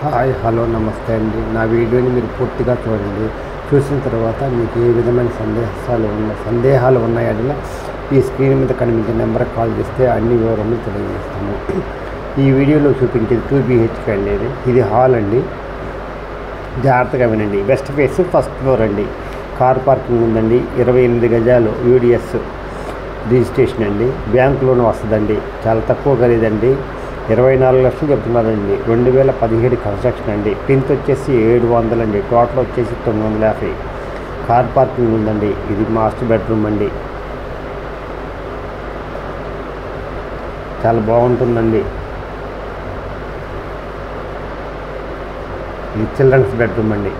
Hi hello నమస్తే అండి. నా వీడియోని మీరు పూర్తిగా చూడండి. చూసిన తర్వాత మీకు ఏ విధమైన సందేహాలు ఉన్నాయని ఈ స్క్రీన్ మీద కనిపించే నెంబర్కి కాల్ చేస్తే అన్ని వివరాలు తెలియజేస్తాము. ఈ వీడియోలో చూపించేది 2 BHK అండి. ఇది హాల్ అండి. జాగ్రత్తగా వినండి. వెస్ట్ ఫేస్ ఫస్ట్ ఫ్లోర్ అండి. కార్ పార్కింగ్ ఉందండి. 28 గజాలు UDS రిజిస్ట్రేషన్ అండి. బ్యాంక్ లోన్ వస్తుందండి. చాలా తక్కువ ఖరీదండి. 24 లక్షలు చెప్తున్నారండి. 2017 కన్స్ట్రక్షన్ అండి. ప్రింట్ వచ్చేసి 700 అండి. టోటల్ వచ్చేసి 950. కార్ పార్కింగ్ ఉందండి. ఇది మాస్టర్ బెడ్రూమ్ అండి. చాలా బాగుంటుందండి. ఇది చిల్డ్రన్స్ బెడ్రూమ్ అండి.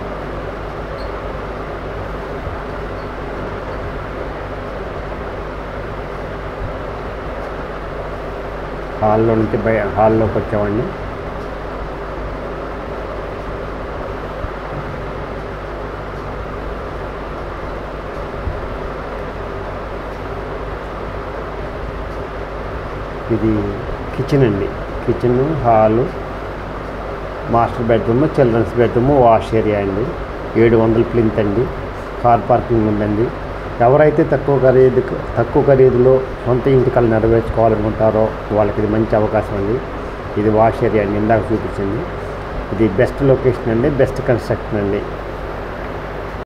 హాల్లో నుంచి హాల్లోకి వచ్చామండి. ఇది కిచెన్ అండి. Kitchen, hall, master bedroom, children's bedroom, wash area అండి. 700 ప్లింత్ అండి. కార్ పార్కింగ్ ఉందండి. ఎవరైతే తక్కువ ఖరీదులో సొంత ఇంటికలు నెరవేర్చుకోవాలనుకుంటారో వాళ్ళకి ఇది మంచి అవకాశం అండి. ఇది వాష్ ఏరియా అండి. ఇందాక చూపించింది. ఇది బెస్ట్ లొకేషన్ అండి. బెస్ట్ కన్స్ట్రక్షన్ అండి.